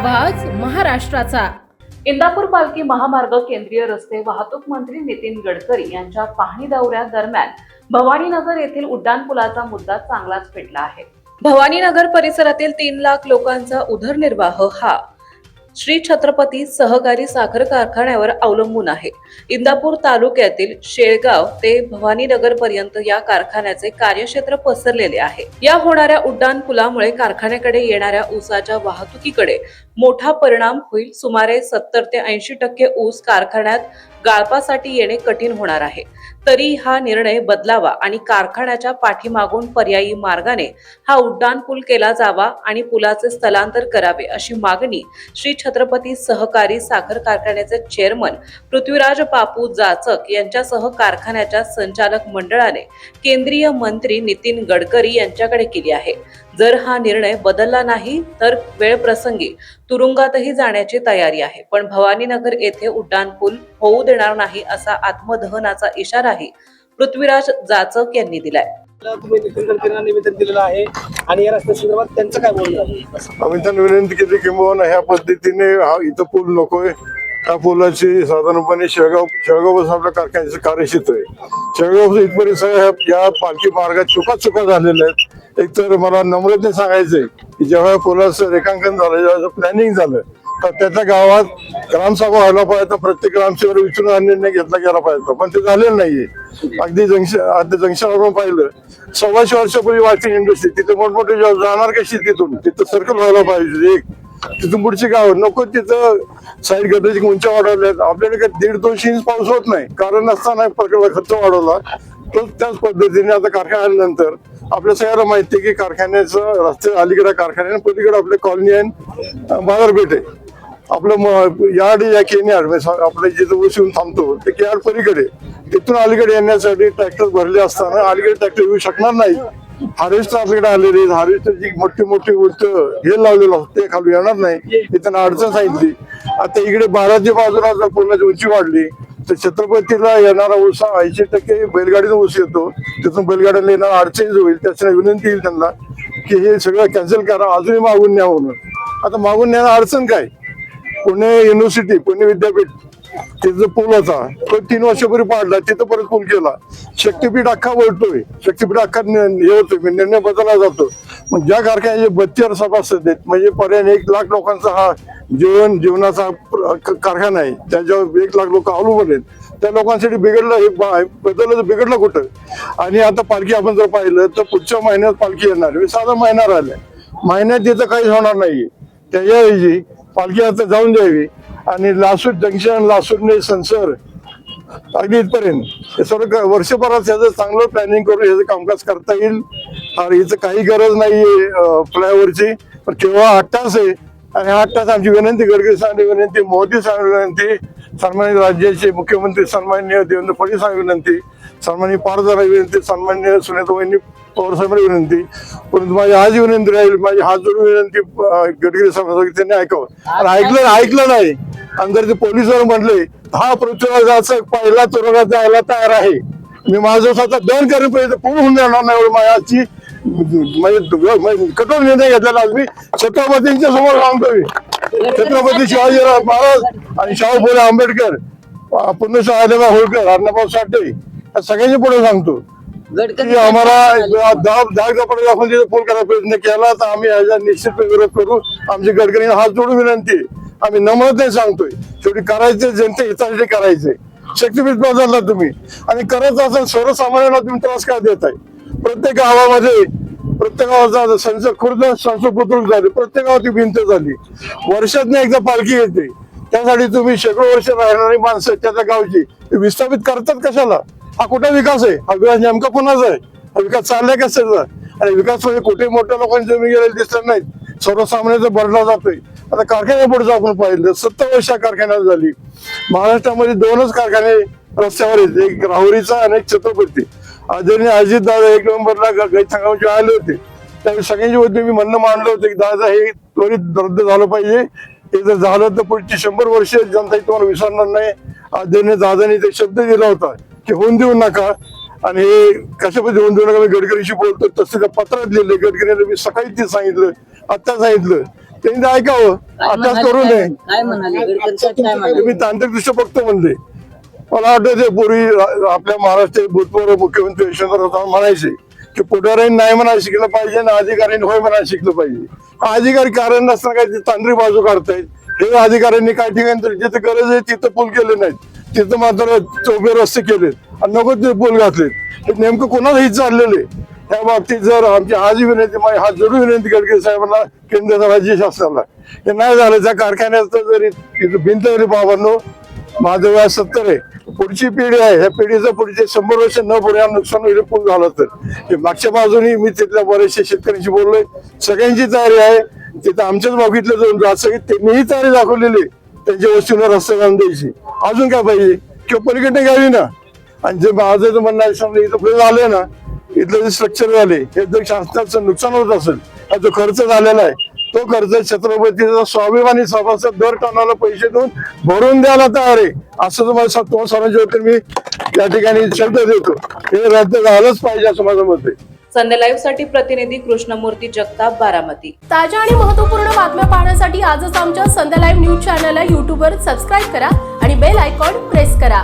आवाज महाराष्ट्राचा। इंदापूर पालखी महामार्ग केंद्रीय रस्ते वाहतूक मंत्री नितीन गडकरी यांच्या पाहणी दौऱ्यादरम्यान भवानीनगर येथील उड्डाणपुलाचा मुद्दा चांगलाच पेटला आहे। भवानीनगर परिसरातील 3 लाख लोकांचा उदरनिर्वाह हा श्री छत्रपती सहकारी साखर कारखान्यावर अवलंबून आहे। इंदापूर तालुक्यातील शेळगाव ते भवानीनगर पर्यंत या कारखान्याचे कार्यक्षेत्र पसरलेले आहे। या होणाऱ्या उड्डाणपुलामुळे कारखान्याकडे येणाऱ्या ऊसाच्या वाहतुकीकडे मोठा परिणाम होईल। सुमारे 70 ते 80% ऊस कारखान्यात गाळपासाठी येणे कठीण होणार आहे। तरी हा निर्णय बदलावा आणि कारखान्याच्या पाठीमागून पर्यायी मार्गाने हा उड्डाणपूल केला जावा आणि पुलाचे स्थलांतर करावे अशी मागणी श्री छत्रपती सहकारी साखर कारखान्याचे चेअरमन पृथ्वीराज बापू जाचक यांच्यासह कारखान्याच्या संचालक मंडळाने केंद्रीय मंत्री नितीन गडकरी यांच्याकडे केली आहे। जर हा निर्णय बदलला नाही तर वेळ प्रसंगी तुरुंगातही जाण्याची तयारी आहे। पण भवानीनगर येथे उड्डाणपूल होऊ देणार नाही असा आत्मदहनाचा इशाराही पृथ्वीराज जाचक यांनी दिलाय। तुम्ही नितीन गडकरींना निवेदन दिलेलं आहे आणि या रस्त्या संदर्भात त्यांचं काय बोलणं आहे? आम्ही त्यांना विनंती केली किंवा ह्या पद्धतीने हा इथं पूल नकोय। त्या पुलाची साधारणपणे शेळगाव आपल्या कारखान्याचं कार्यक्षेत्र आहे। शेळगाव इथपर्यंत सगळ्या या पालखी मार्गात चुका झालेल्या आहेत। एक तर मला नम्रतेने सांगायचंय की जेव्हा पुलाचं रेखांकन झालं, जेव्हा प्लॅनिंग झालं तर त्याच्या गावात ग्रामसभा व्हायला पाहिजे, प्रत्येक ग्रामसेवक विचारून हा निर्णय घेतला गेला पाहिजे, पण ते झालेलं नाहीये। अगदी जंक्शनवरून पाहिलं 125 वर्षापूर्वी वाशिंग इंडस्ट्री तिथे मोठमोठे जाणार कशी तिथं सर्कल व्हायला पाहिजे। एक तिथून पुढची गाव नको तिथं साईड गटरीची उंच्या वाढवल्यात। आपल्याकडे 150-200 इंच पाऊस होत नाही, कारण नसताना प्रकल्प खर्च वाढवला। तर त्याच पद्धतीने आता कारखाना आल्यानंतर आपल्या सगळ्याला माहिती आहे की कारखान्याचं रस्ते अलीकडे कारखान्या पलीकडे आपले कॉलनी आहे, बाजारपेठ आहे। आपलं यार्ड या केनी आपलं जिथं ऊस येऊन थांबतो ते यार्ड पलीकडे, तिथून अलीकडे येण्यासाठी ट्रॅक्टर भरले असताना अलीकडे ट्रॅक्टर येऊ शकणार नाही। हार्वेस्टर आपल्याकडे आलेले, हार्वेस्टरची मोठी उंच हे लावलेलं ते खाली येणार नाही, इथं अडचण सांगितली। आता इकडे 12च्या बाजूला जर पुलाची उंची वाढली तर छत्रपतीला येणारा ऊस 80% बैलगाडीचा ऊस येतो, तिथून बैलगाड्याला येणार अडचण होईल। त्याची विनंती येईल त्यांना की हे सगळं कॅन्सल करा, अजूनही मागून न्या म्हणून। आता मागून न्यायला अडचण काय? पुणे युनिव्हर्सिटी, पुणे विद्यापीठ तिथं पूल होता, तो 3 वर्षापूर्वी पाडला, तिथं परत पूल केला। शक्तीपीठ अख्खा वळतोय, शक्तीपीठ अख्खा हे होतोय, निर्णय बदलला जातो। मग ज्या कारखान्याचे 42 सभासद आहेत, म्हणजे पर्याय 1 लाख लोकांचा हा जीवनाचा कारखाना आहे, त्याच्यावर 1 लाख लोक अवलंबून आहेत। त्या लोकांसाठी बिघडलं, हे बदललं बिघडलं कुठं? आणि आता पालखी आपण जर पाहिलं तर पुढच्या महिन्यात पालखी येणार, साधा महिना राहिलाय, महिन्यात तिथं काहीच होणार नाहीये। त्याच्याऐवजी पालखी आता जाऊन द्यावी आणि लासूर जंक्शन, लासूरने संसर अगदी इथपर्यंत हे सर्व वर्षभरात त्याचं चांगलं प्लॅनिंग करून याचं कामकाज करता येईल। आणि याचं काही गरज नाहीये फ्लायओव्हरची, पण केव्हा 8 तास आहे आणि 8 तास आमची विनंती, गडकरी साहेबांनी विनंती, मोदी साहेब विनंती, सन्मानित राज्याचे मुख्यमंत्री सन्माननीय देवेंद्र फडणवीस विनंती, सन्माननीय पारदारा विनंती, सन्माननीय सुनेताबाईंनी पवार साहेबांनी विनंती। परंतु माझी आज विनंती राहील, माझी हात जोडून विनंती गडकरी साहेब त्यांनी ऐकावं। आणि ऐकलं नाही आणि जर ते पोलिसांना म्हटले हा पृथ्वीराजाचा पहिला तुरुंगात जायला तयार आहे, मी माझं स्वतः दहन करेन, पाहिजे पूर्ण होऊन जाणार नाही एवढं माझ्या आजची म्हणजे कठोर निर्णय घेतलेला आज मी छत्रपतींच्या समोर सांगतोय। छत्रपती शिवाजीराव महाराज आणि शाहू फुले आंबेडकर, पुण्यश्री आदिबा होळकर, अण्णाभाऊ साठे या सगळ्यांच्या पुढे सांगतो की आम्हाला 10 पडे आपण तिथे फोन करायचा प्रयत्न केला तर आम्ही याचा निश्चित विरोध करू। आमची गडकरींना हात जोडून विनंती, आम्ही नम्रतेने सांगतोय, शेवटी करायचे जनते हितासाठी करायचे। शक्तीपीठ बदलला तुम्ही आणि करत असेल सर्वसामान्यांना तुम्ही त्रास काय देताय? प्रत्येक गावामध्ये, प्रत्येक गावाचा संसद खुर्द संसद बुद्रुक झाली, प्रत्येक गावाची भिंत झाली, वर्षातनं एकदा पालखी येते, त्यासाठी तुम्ही शेकडो वर्ष राहणारी माणसं त्याच्या गावची विस्थापित करतात कशाला? हा कुठे विकास आहे? हा विकास नेमका कोणाचा आहे? हा विकास चाललाय कशाचा? आणि विकास म्हणजे कुठे मोठ्या लोकांची जमीन गेलेली दिसत नाहीत, सर्वसामान्यांचा भरला जातोय। आता कारखान्या पुढचं आपण पाहिलं 70 वर्ष कारखान्यात झाली। महाराष्ट्रामध्ये 2च कारखाने रस्त्यावर आहेत, एक राहुरीचा आणि एक छत्रपती। आदरणीय अजितदादा 1 नंबरला गैरसंघाचे आले होते, त्यावेळी सगळ्यांच्या वतीने मी म्हणणं मांडलं होतं की दादा हे त्वरित रद्द झालं पाहिजे। हे जर झालं तर पुढची 100 वर्ष जनता तुम्हाला विसरणार नाही। आदरणीय दादांनी ते शब्द दिला होता की होऊन देऊ नका, आणि हे कशा पद्धतीने होऊन देऊ नका। मी गडकरीशी बोलतो तसं त्या पत्रात लिहिले, गडकरीने मी सकाळी ते सांगितलं, आता सांगितलं त्यांनी ते ऐकावं, अभ्यास करू नये. काय म्हणाले गडकरी साहेब काय म्हणाले? मी तांत्रिक दृष्ट्या बघतो म्हणले. मला वाटतं ते पूर्वी आपल्या महाराष्ट्राचे भूतपूर्व मुख्यमंत्री यशवंतराव म्हणायचे की पुढाऱ्यांनी नाही म्हणायला शिकलं पाहिजे ना अधिकाऱ्यांनी होय म्हणायला शिकलं पाहिजे. अधिकारी कारण नसताना काय तांत्रिक बाजू काढतायत. हे अधिकाऱ्यांनी काही ठिकाणी तर जिथे गरज आहे तिथं पूल केले नाहीत, तिथं मात्र चौबे रस्ते केलेत आणि नको ते पूल घातलेत. हे नेमकं कोणाला हित चाललेले. त्या बाबतीत जर आमची आज विनंती, हा जरूर विनंती गडकरी साहेबांना, केंद्र राज्य शासनाला, हे नाही झालं त्या कारखान्यात जरी भिंत जरी बाबांनो, माझं वय 70 आहे, पुढची पिढी आहे, ह्या पिढीचं पुढचे 100 वर्ष न पुढे नुकसान होईल पूल झालं तर. हे मागच्या बाजूनी मी तिथल्या बऱ्याचशा शेतकऱ्यांशी बोललोय, सगळ्यांची तयारी आहे. तिथं आमच्याच बघितलं जाऊन राजसंघ त्यांनीही तयारी दाखवलेली त्यांच्या वस्तूंना रस्ता घालून द्यायची. अजून काय पाहिजे किंवा पलीकडे घ्यावी ना. आणि जे माझं म्हणणं आहे, समजा इथं पुढे झालंय ना, इथलं जे स्ट्रक्चर झाले हे जर शासनाचं नुकसान होत असेल, हा जो खर्च झालेला आहे तो खर्च छत्रपतीचा स्वाभिमानी सभासद दर टनाला पैसे देऊन भरून द्यायला तयार आहे, असं तुम्हाला सर्वांच्या वतीने मी या ठिकाणी शब्द देतो. हे रद्द झालंच पाहिजे असं माझं मत आहे. संध्या लाईव्ह साठी प्रतिनिधी कृष्णमूर्ती जगताप, बारामती. ताज्या आणि महत्त्वपूर्ण बातम्या पाहण्यासाठी आजच आमच्या संध्या लाईव्ह न्यूज चॅनलला YouTube वर सबस्क्राईब करा आणि बेल आयकॉन प्रेस करा.